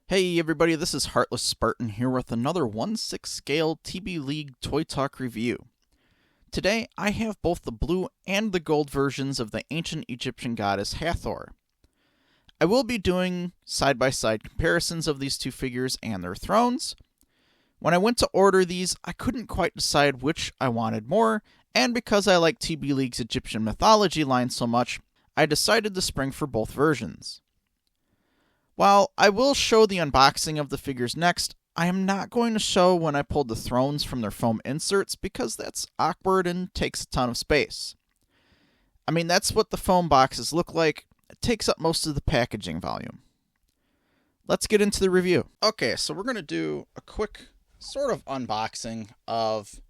Hey everybody, this is Heartless Spartan here with another 1/6 scale TBLeague Toy Talk review. Today I have both the blue and the gold versions of the Ancient Egyptian Goddess Hathor. I will be doing side-by-side comparisons of these two figures and their thrones. When I went to order these, I couldn't quite decide which I wanted more, and because I like TBLeague's Egyptian mythology line so much, I decided to spring for both versions. While I will show the unboxing of the figures next, I am not going to show when I pulled the thrones from their foam inserts because that's awkward and takes a ton of space. I mean, that's what the foam boxes look like. It takes up most of the packaging volume. Let's get into the review. Okay, so we're going to do a quick sort of unboxing of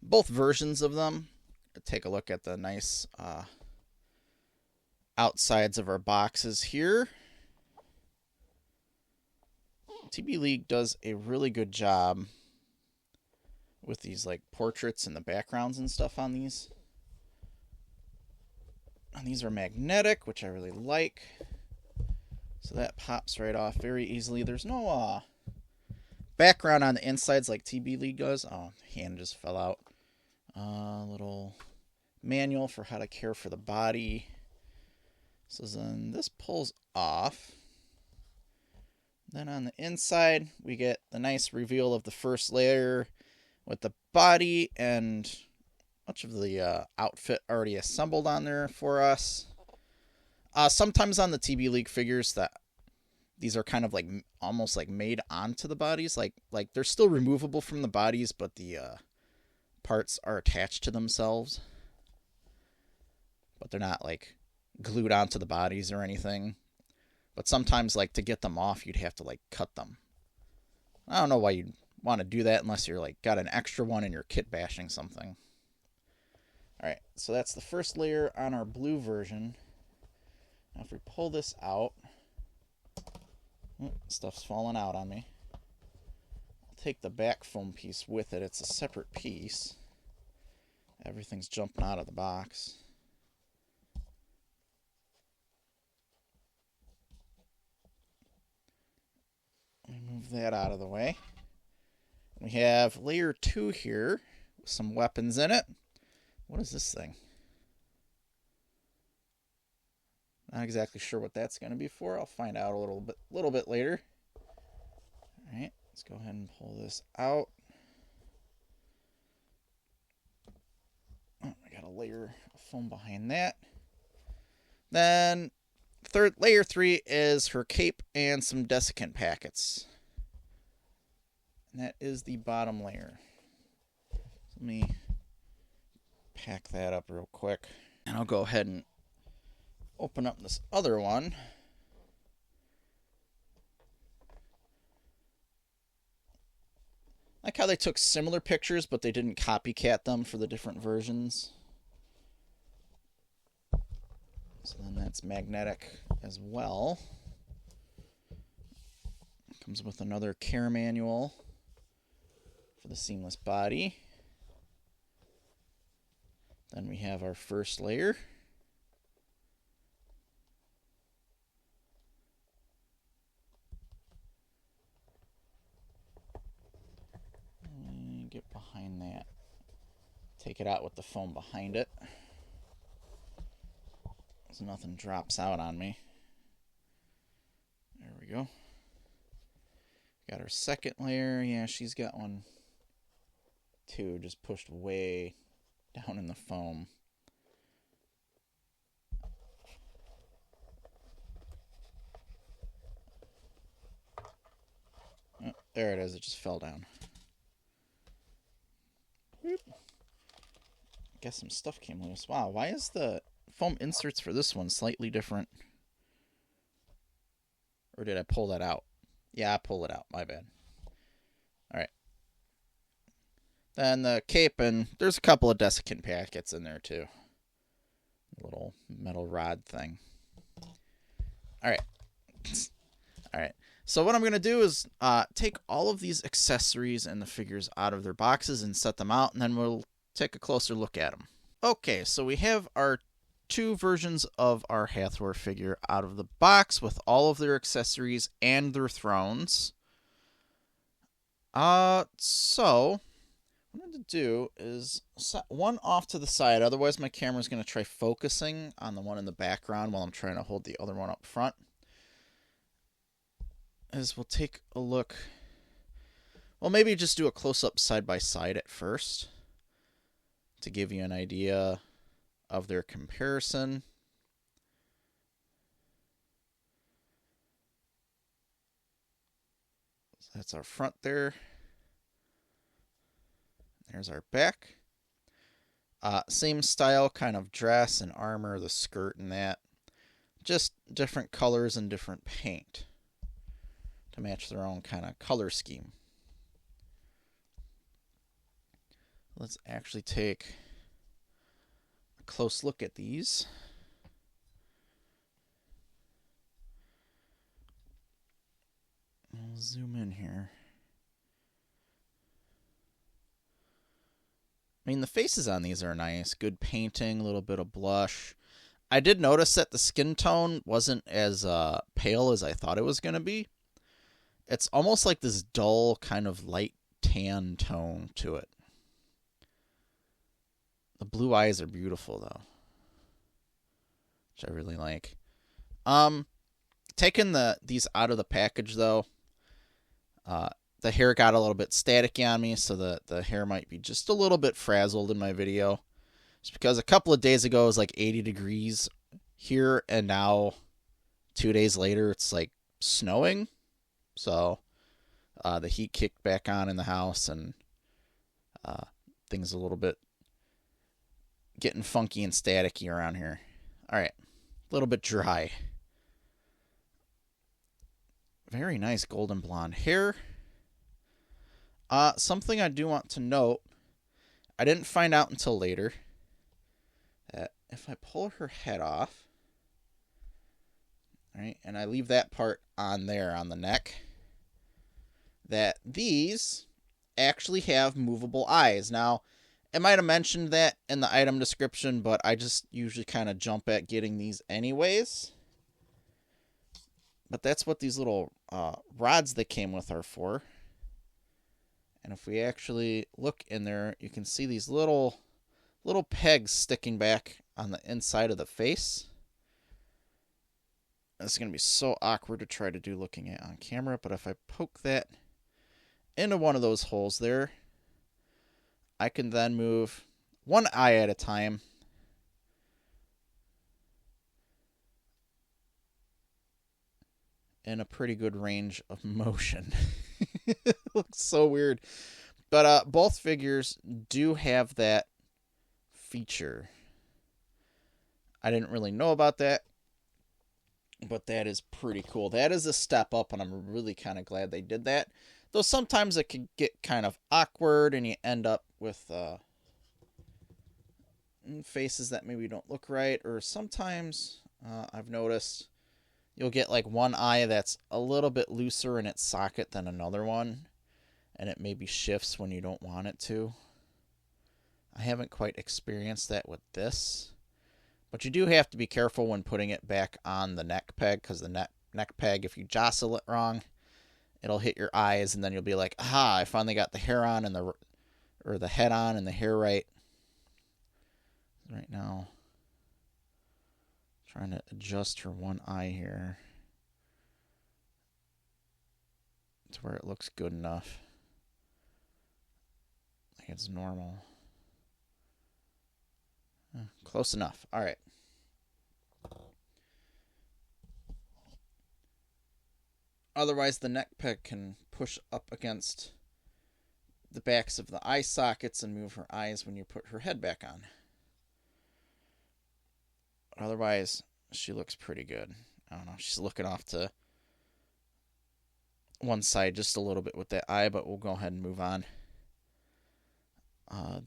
both versions of them. Take a look at the nice outsides of our boxes here. TBLeague does a really good job with these like portraits and the backgrounds and stuff on these. And these are magnetic, which I really like. So that pops right off very easily. There's no background on the insides like TBLeague does. Oh, hand just fell out. Little manual for how to care for the body. So then this pulls off. Then on the inside, we get the nice reveal of the first layer with the body and much of the outfit already assembled on there for us. Sometimes on the TBLeague figures that these are kind of like almost like made onto the bodies. Like they're still removable from the bodies, but the parts are attached to themselves. But they're not like glued onto the bodies or anything. But sometimes, like, to get them off, you'd have to, like, cut them. I don't know why you'd want to do that unless you're, like, got an extra one and you're kit bashing something. Alright, so that's the first layer on our blue version. Now, if we pull this out... stuff's falling out on me. I'll take the back foam piece with it. It's a separate piece. Everything's jumping out of the box. Move that out of the way. We have layer 2 here with some weapons in it. What is this thing? Not exactly sure what that's going to be for. I'll find out a little bit later. All right, let's go ahead and pull this out. Oh, I got a layer of foam behind that. Then layer 3 is her cape and some desiccant packets. And that is the bottom layer. Let me pack that up real quick. And I'll go ahead and open up this other one. I like how they took similar pictures, but they didn't copycat them for the different versions. So then that's magnetic as well. Comes with another care manual for the seamless body. Then we have our first layer. And get behind that. Take it out with the foam behind it. So nothing drops out on me. There we go. Got our second layer. Yeah, she's got one too, just pushed way down in the foam. Oh, there it is. It just fell down. Whoop. Guess some stuff came loose. Wow, why is the foam inserts for this one slightly different? Or did I pull that out? Yeah, I pulled it out. My bad. Alright. Then the cape, and there's a couple of desiccant packets in there too. A little metal rod thing. Alright. Alright. So what I'm going to do is take all of these accessories and the figures out of their boxes and set them out, and then we'll take a closer look at them. Okay, so we have our two versions of our Hathor figure out of the box with all of their accessories and their thrones. So what I'm going to do is set one off to the side. Otherwise, my camera's going to try focusing on the one in the background while I'm trying to hold the other one up front. As we'll take a look. Well, maybe just do a close-up side-by-side at first to give you an idea of their comparison. So that's our front there. There's our back. Same style, kind of dress and armor, the skirt and that. Just different colors and different paint to match their own kind of color scheme. Let's actually take a close look at these. I'll zoom in here. I mean, the faces on these are nice. Good painting, a little bit of blush. I did notice that the skin tone wasn't as pale as I thought it was going to be. It's almost like this dull kind of light tan tone to it. The blue eyes are beautiful, though, which I really like. Taking these out of the package, though, the hair got a little bit staticky on me, so the hair might be just a little bit frazzled in my video. Just because a couple of days ago it was like 80 degrees here, and now 2 days later it's like snowing. So the heat kicked back on in the house, and things a little bit getting funky and staticky around here. All right, a little bit dry. Very nice golden blonde hair. Something I do want to note, I didn't find out until later, that if I pull her head off, right, and I leave that part on there on the neck, that these actually have movable eyes. Now, I might have mentioned that in the item description, but I just usually kind of jump at getting these anyways. But that's what these little rods that came with are for. And if we actually look in there, you can see these little pegs sticking back on the inside of the face. It's going to be so awkward to try to do looking at on camera, but if I poke that into one of those holes there, I can then move one eye at a time in a pretty good range of motion. It looks so weird. But both figures do have that feature. I didn't really know about that, but that is pretty cool. That is a step up, and I'm really kind of glad they did that. Though sometimes it can get kind of awkward, and you end up with faces that maybe don't look right. Or sometimes I've noticed you'll get like one eye that's a little bit looser in its socket than another one, and it maybe shifts when you don't want it to. I haven't quite experienced that with this, but you do have to be careful when putting it back on the neck peg, because the neck peg, if you jostle it wrong, it'll hit your eyes, and then you'll be like, aha, I finally got the hair on and the head on and the hair right. Right now, trying to adjust her one eye here to where it looks good enough. Like it's normal. Close enough. All right. Otherwise, the neck peg can push up against the backs of the eye sockets and move her eyes when you put her head back on. Otherwise, she looks pretty good. I don't know. She's looking off to one side just a little bit with that eye, but we'll go ahead and move on.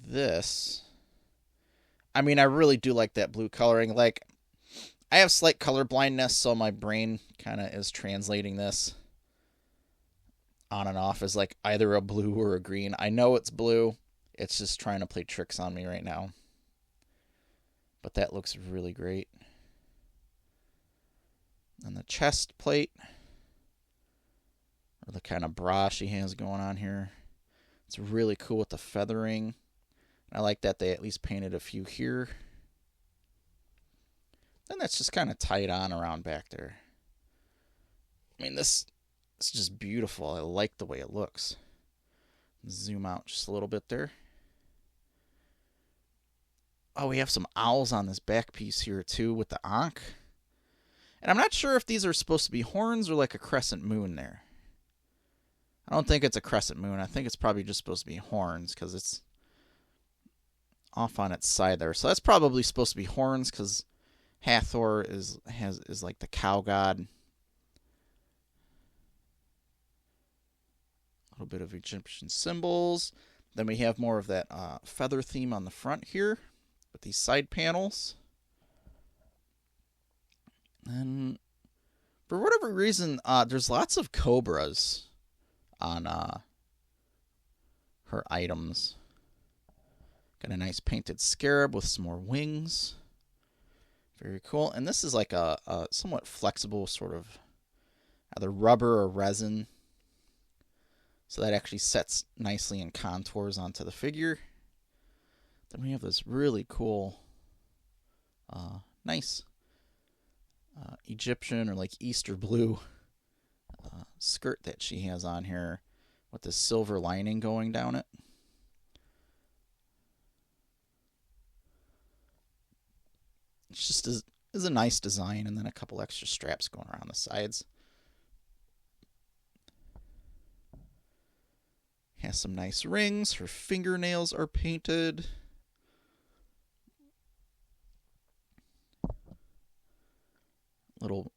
This, I mean, I really do like that blue coloring. Like, I have slight color blindness, so my brain kind of is translating this on and off as like either a blue or a green. I know it's blue. It's just trying to play tricks on me right now. but that looks really great. And the chest plate, or the kind of bra she has going on here, it's really cool with the feathering. I like that they at least painted a few here. Then that's just kind of tied on around back there. I mean, this is just beautiful. I like the way it looks. Zoom out just a little bit there. Oh, we have some owls on this back piece here too with the ankh. And I'm not sure if these are supposed to be horns or like a crescent moon there. I don't think it's a crescent moon. I think it's probably just supposed to be horns because it's off on its side there. So that's probably supposed to be horns because Hathor is like the cow god. A little bit of Egyptian symbols. Then we have more of that feather theme on the front here with these side panels. And for whatever reason, there's lots of cobras on her items. Got a nice painted scarab with some more wings. Very cool. And this is like a somewhat flexible sort of either rubber or resin. So that actually sets nicely in contours onto the figure. Then we have this really cool, nice Egyptian or like Easter blue skirt that she has on here with this silver lining going down it. It's just is a nice design, and then a couple extra straps going around the sides. Has some nice rings. Her fingernails are painted. Little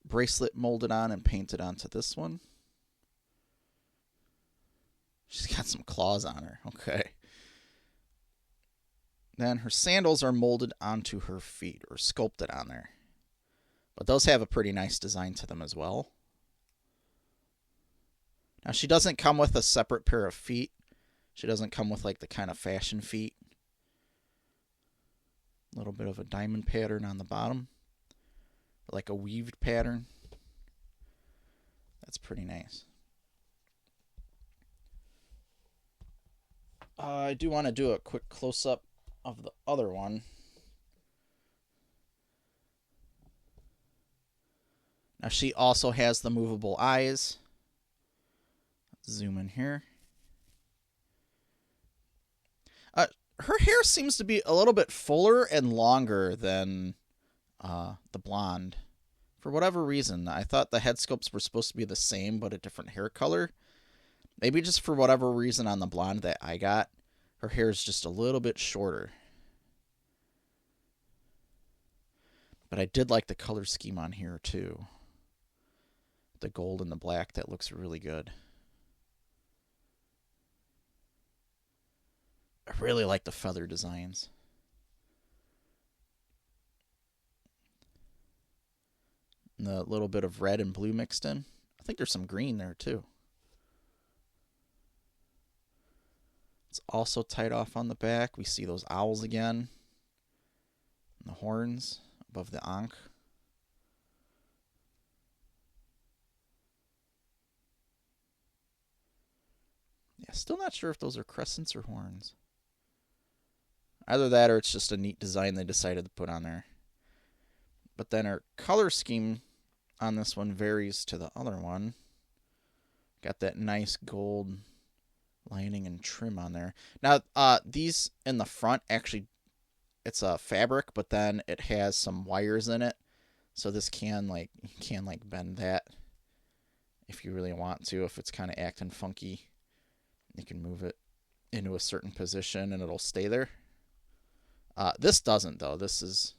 bracelet molded on and painted onto this one. She's got some claws on her. Okay. Then her sandals are molded onto her feet or sculpted on there. But those have a pretty nice design to them as well. Now, she doesn't come with a separate pair of feet. She doesn't come with like the kind of fashion feet. A little bit of a diamond pattern on the bottom. Like a weaved pattern. That's pretty nice. I do want to do a quick close-up of the other one. Now, she also has the movable eyes. Zoom in here. Her hair seems to be a little bit fuller and longer than the blonde. For whatever reason, I thought the head sculpts were supposed to be the same, but a different hair color. Maybe just for whatever reason on the blonde that I got, her hair is just a little bit shorter. But I did like the color scheme on here too. The gold and the black, that looks really good. I really like the feather designs. And the little bit of red and blue mixed in. I think there's some green there too. It's also tied off on the back. We see those owls again. And the horns above the ankh. Yeah, still not sure if those are crescents or horns. Either that or it's just a neat design they decided to put on there. But then our color scheme on this one varies to the other one. Got that nice gold lining and trim on there. Now, these in the front, actually, it's a fabric, but then it has some wires in it. So this can bend that if you really want to. If it's kind of acting funky, you can move it into a certain position and it'll stay there. This doesn't, though. This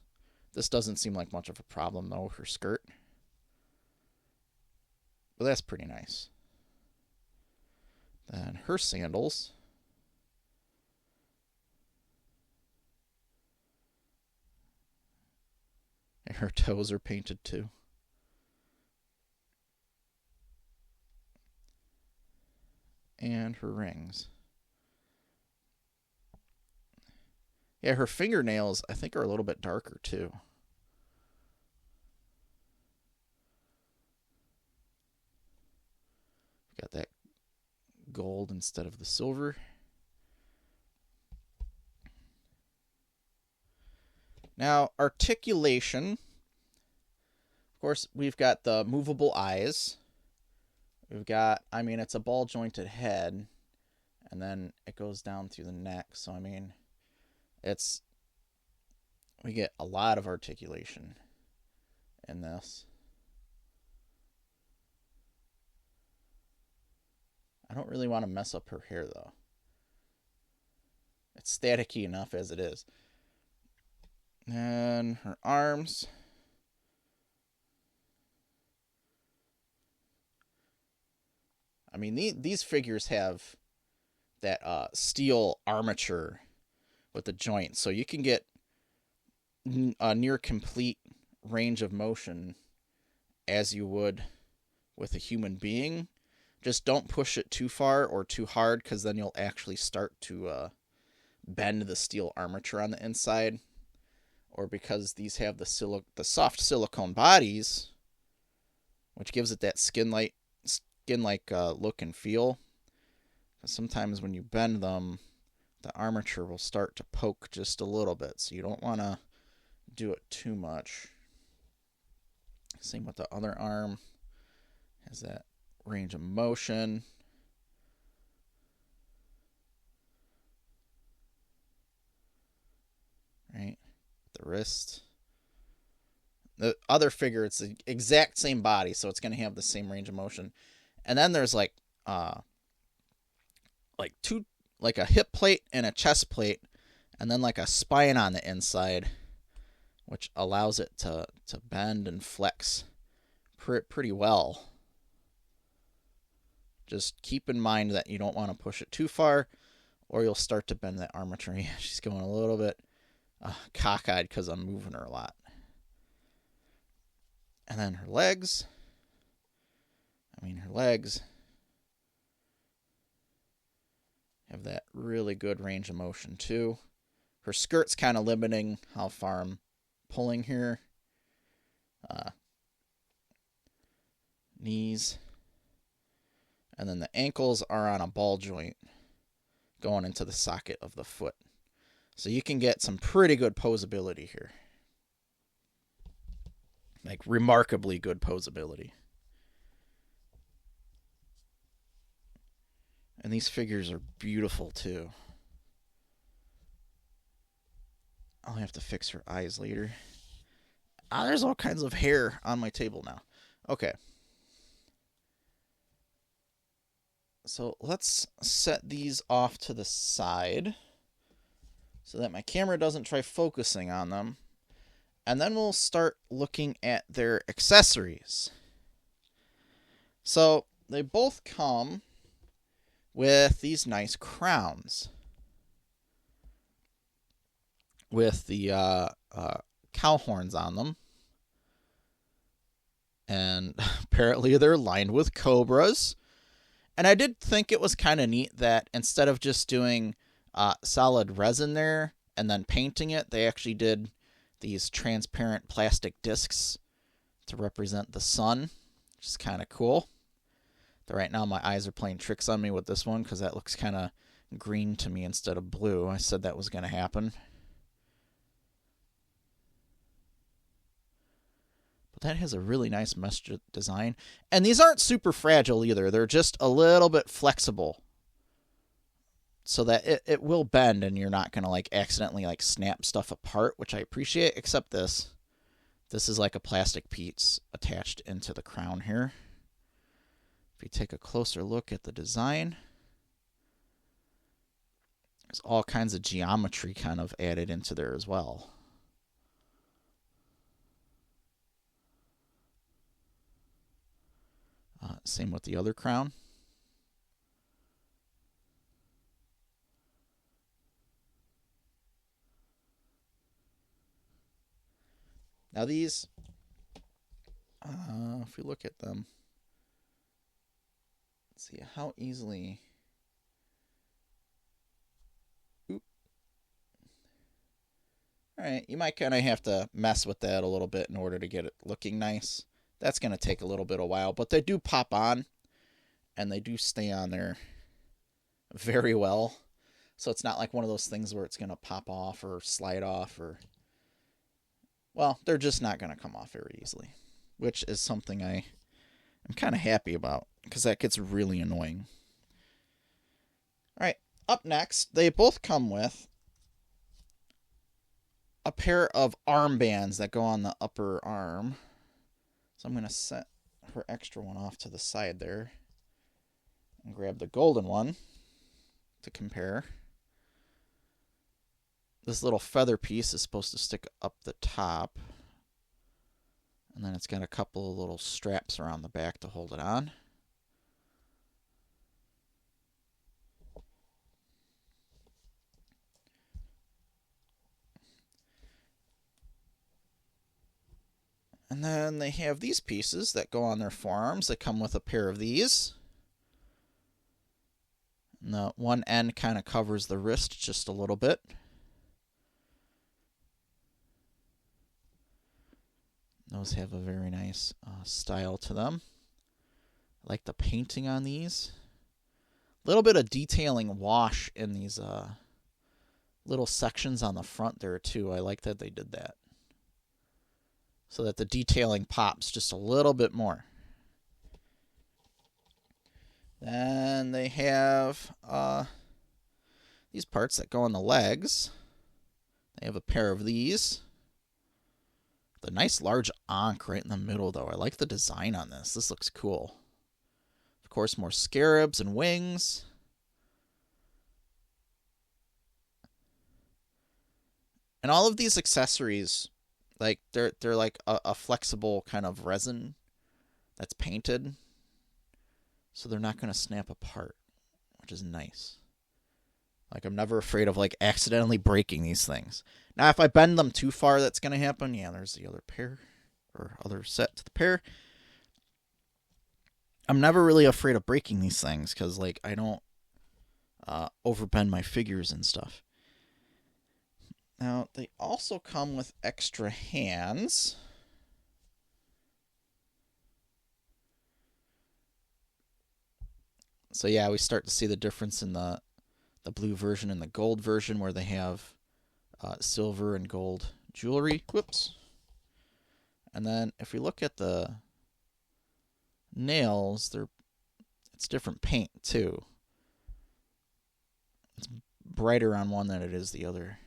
doesn't seem like much of a problem, though, her skirt. But that's pretty nice. Then her sandals. And her toes are painted, too. And her rings. Yeah, her fingernails, I think, are a little bit darker, too. Got that gold instead of the silver. Now, articulation. Of course, we've got the movable eyes. We've got, I mean, it's a ball-jointed head, and then it goes down through the neck. So, I mean, we get a lot of articulation in this. I don't really want to mess up her hair, though. It's staticky enough as it is. And her arms. I mean, these figures have that steel armature with the joints, so you can get a near complete range of motion as you would with a human being. Just don't push it too far or too hard, because then you'll actually start to bend the steel armature on the inside. Or because these have the soft silicone bodies, which gives it that skin-like look and feel. Sometimes when you bend them, the armature will start to poke just a little bit, so you don't want to do it too much. Same with the other arm. Has that range of motion. Right? The wrist. The other figure, it's the exact same body, so it's going to have the same range of motion. And then there's like a hip plate and a chest plate, and then like a spine on the inside, which allows it to bend and flex pretty well. Just keep in mind that you don't want to push it too far, or you'll start to bend that armature. Yeah, she's going a little bit cockeyed because I'm moving her a lot. And then her legs. Her legs have that really good range of motion too. Her skirt's kind of limiting how far I'm pulling here. Knees. And then the ankles are on a ball joint going into the socket of the foot. So you can get some pretty good posability here. Like remarkably good posability. And these figures are beautiful too. I'll have to fix her eyes later. There's all kinds of hair on my table now. Okay. So let's set these off to the side so that my camera doesn't try focusing on them. And then we'll start looking at their accessories. So they both come with these nice crowns with the cow horns on them. And apparently they're lined with cobras. And I did think it was kind of neat that instead of just doing solid resin there and then painting it, they actually did these transparent plastic discs to represent the sun, which is kind of cool. Though right now my eyes are playing tricks on me with this one because that looks kind of green to me instead of blue. I said that was going to happen. But that has a really nice mesh design. And these aren't super fragile either. They're just a little bit flexible so that it will bend and you're not going to like accidentally like snap stuff apart, which I appreciate, except this. This is like a plastic piece attached into the crown here. If you take a closer look at the design, there's all kinds of geometry kind of added into there as well. Same with the other crown. Now these, if we look at them, let's see how easily. Oop. Alright, you might kind of have to mess with that a little bit in order to get it looking nice. That's going to take a little bit of a while, but they do pop on, and they do stay on there very well. So it's not like one of those things where it's going to pop off or slide off or... Well, they're just not going to come off very easily, which is something I'm kind of happy about, because that gets really annoying. Alright, up next, they both come with a pair of armbands that go on the upper arm. So I'm going to set her extra one off to the side there and grab the golden one to compare. This little feather piece is supposed to stick up the top. And then it's got a couple of little straps around the back to hold it on. And then they have these pieces that go on their forearms. They come with a pair of these. And the one end kind of covers the wrist just a little bit. Those have a very nice style to them. I like the painting on these. A little bit of detailing wash in these little sections on the front there too. I like that they did that, so that the detailing pops just a little bit more. Then they have these parts that go on the legs. They have a pair of these. The nice large ankh right in the middle, though. I like the design on this. This looks cool. Of course, more scarabs and wings. And all of these accessories, like they're like a flexible kind of resin that's painted, so they're not going to snap apart, which is nice. Like, I'm never afraid of like accidentally breaking these things. Now, if I bend them too far, that's going to happen. Yeah, there's the other pair, or other set to the pair. I'm never really afraid of breaking these things, because like I don't overbend my figures and stuff. Now, they also come with extra hands. So yeah, we start to see the difference in the blue version and the gold version, where they have silver and gold jewelry. Whoops. And then if we look at the nails, it's different paint too. It's brighter on one than it is the other.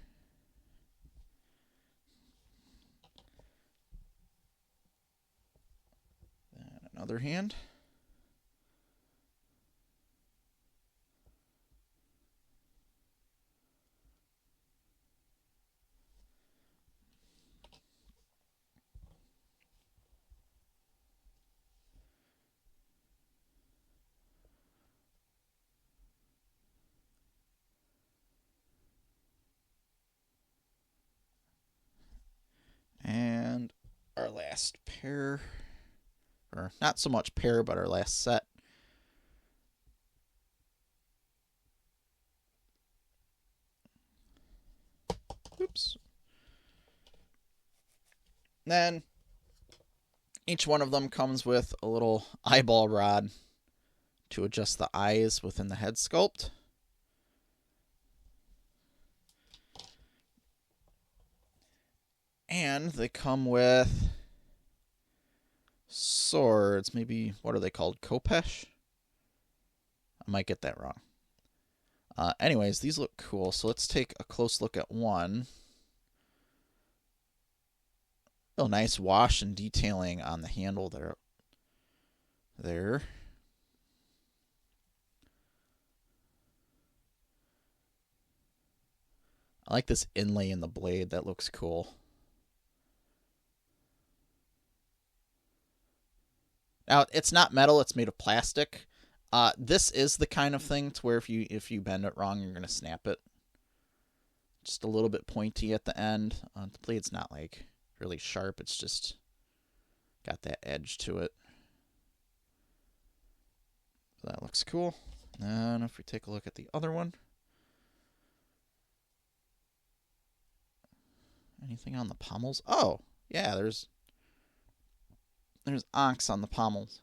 And another hand. And our last pair, or not so much pair, but our last set. Oops. Then each one of them comes with a little eyeball rod to adjust the eyes within the head sculpt. And they come with swords. Maybe, what are they called? Khopesh? I might get that wrong. Anyways, these look cool. So let's take a close look at one. Real nice wash and detailing on the handle there. I like this inlay in the blade. That looks cool. Now, it's not metal, it's made of plastic. This is the kind of thing to where if you bend it wrong, you're going to snap it. Just a little bit pointy at the end. The blade's not like really sharp, it's just got that edge to it. So that looks cool. And if we take a look at the other one. Anything on the pommels? Oh, yeah, there's Ankhs on the pommels.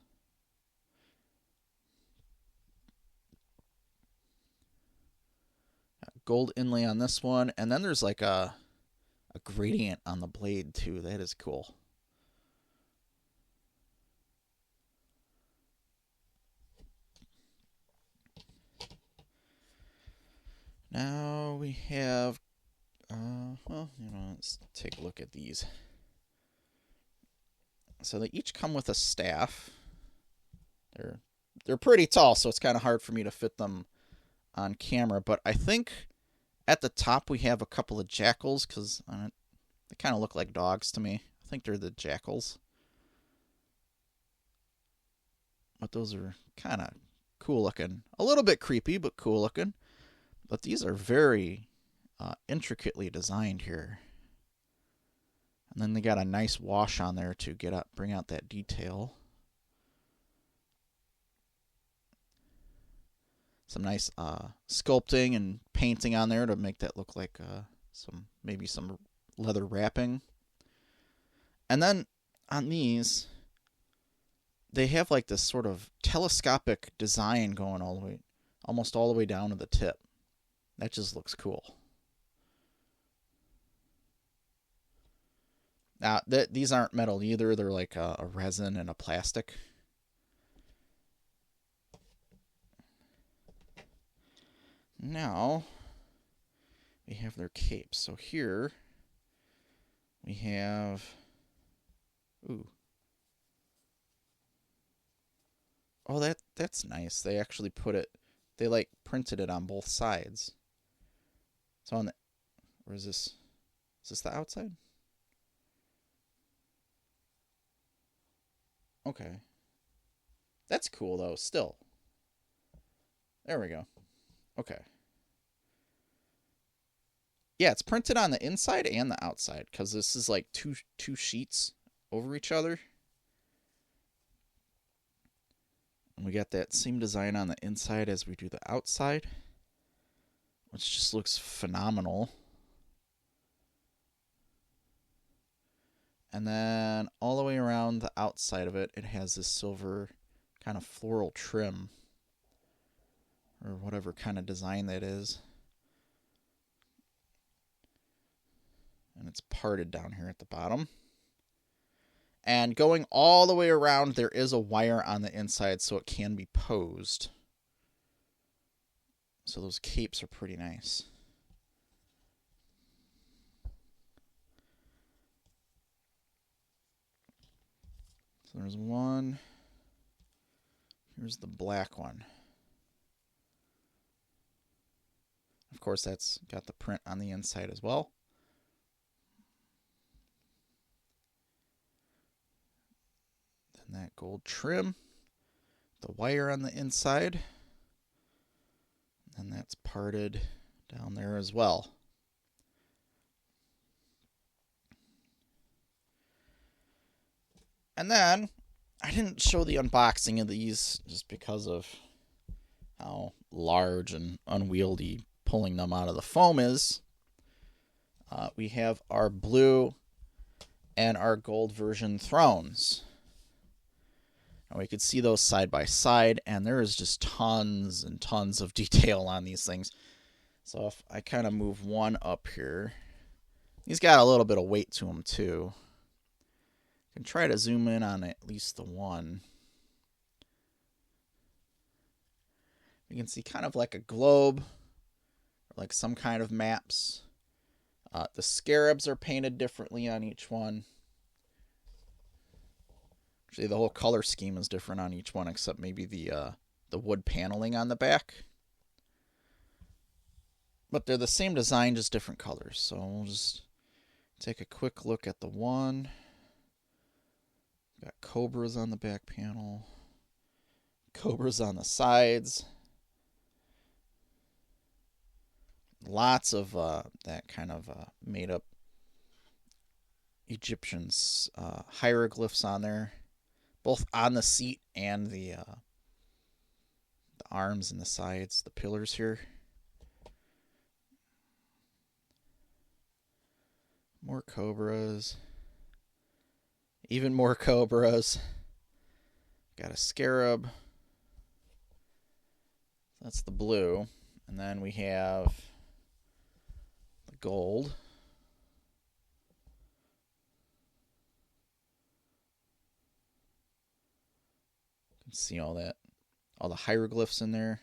Gold inlay on this one, and then there's like a gradient on the blade too. That is cool. Now we have, well, let's take a look at these. So they each come with a staff. They're pretty tall, so it's kind of hard for me to fit them on camera. But I think at the top we have a couple of jackals, because they kind of look like dogs to me. I think they're the jackals. But those are kind of cool looking. A little bit creepy, but cool looking. But these are very intricately designed here. And then they got a nice wash on there to bring out that detail. Some nice sculpting and painting on there to make that look like maybe some leather wrapping. And then on these, they have like this sort of telescopic design going almost all the way down to the tip. That just looks cool. Now, these aren't metal either. They're like a resin and a plastic. Now, we have their capes. So here, we have... Ooh. Oh, that's nice. They actually they like printed it on both sides. So on the... Or is this the outside? Okay. That's cool, though, still. There we go. Okay. Yeah, it's printed on the inside and the outside, because this is like two sheets over each other. And we got that same design on the inside as we do the outside, which just looks phenomenal. And then all the way around the outside of it, it has this silver kind of floral trim, or whatever kind of design that is. And it's parted down here at the bottom. And going all the way around, there is a wire on the inside so it can be posed. So those capes are pretty nice. So there's one. Here's the black one. Of course, that's got the print on the inside as well. Then that gold trim, the wire on the inside, and that's parted down there as well. And then, I didn't show the unboxing of these just because of how large and unwieldy pulling them out of the foam is. We have our blue and our gold version thrones. And we could see those side by side, and there is just tons and tons of detail on these things. So if I kind of move one up here, he's got a little bit of weight to him too. I can try to zoom in on at least the one. You can see kind of like a globe, or like some kind of maps. The scarabs are painted differently on each one. Actually, the whole color scheme is different on each one, except maybe the wood paneling on the back. But they're the same design, just different colors. So we'll just take a quick look at the one. Got cobras on the back panel. Cobras on the sides. Lots of that kind of made-up Egyptian hieroglyphs on there. Both on the seat and the arms and the sides, the pillars here. More cobras. Even more cobras. Got a scarab. That's the blue. And then we have the gold. You can see all that. All the hieroglyphs in there.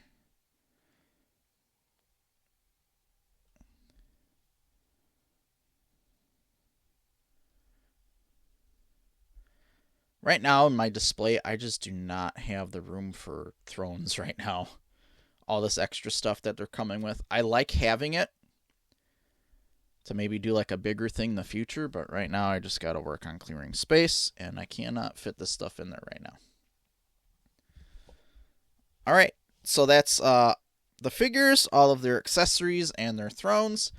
Right now in my display, I just do not have the room for thrones right now. All this extra stuff that they're coming with. I like having it to maybe do like a bigger thing in the future, but right now I just got to work on clearing space, and I cannot fit this stuff in there right now. Alright, so that's the figures, all of their accessories, and their thrones.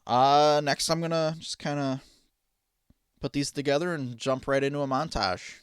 Next I'm going to just kind of put these together and jump right into a montage.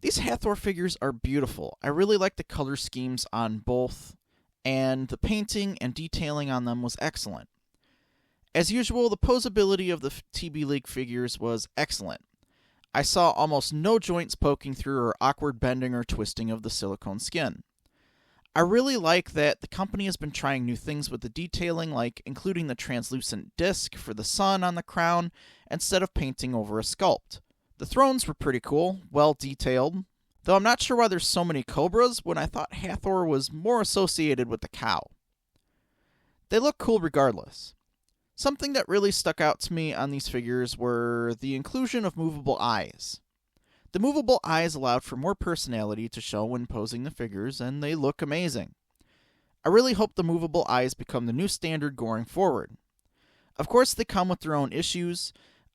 These Hathor figures are beautiful. I really like the color schemes on both, and the painting and detailing on them was excellent. As usual, the posability of the TBLeague figures was excellent. I saw almost no joints poking through or awkward bending or twisting of the silicone skin. I really like that the company has been trying new things with the detailing, like including the translucent disc for the sun on the crown instead of painting over a sculpt. The thrones were pretty cool, well detailed, though I'm not sure why there's so many cobras when I thought Hathor was more associated with the cow. They look cool regardless. Something that really stuck out to me on these figures were the inclusion of movable eyes. The movable eyes allowed for more personality to show when posing the figures, and they look amazing. I really hope the movable eyes become the new standard going forward. Of course, they come with their own issues.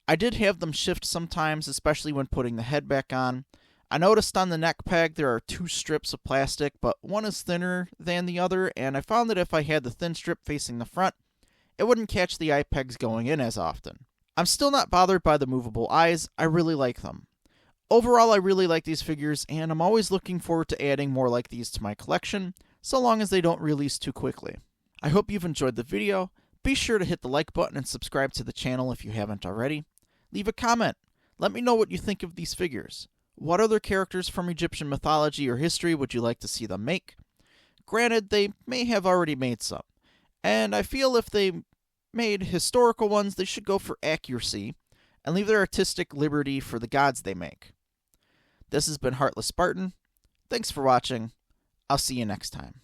I did have them shift sometimes, especially when putting the head back on. I noticed on the neck peg there are 2 strips of plastic, but one is thinner than the other, and I found that if I had the thin strip facing the front, it wouldn't catch the eye pegs going in as often. I'm still not bothered by the movable eyes. I really like them. Overall, I really like these figures, and I'm always looking forward to adding more like these to my collection, so long as they don't release too quickly. I hope you've enjoyed the video. Be sure to hit the like button and subscribe to the channel if you haven't already. Leave a comment. Let me know what you think of these figures. What other characters from Egyptian mythology or history would you like to see them make? Granted, they may have already made some, and I feel if they made historical ones, they should go for accuracy and leave their artistic liberty for the gods they make. This has been Heartless Spartan. Thanks for watching. I'll see you next time.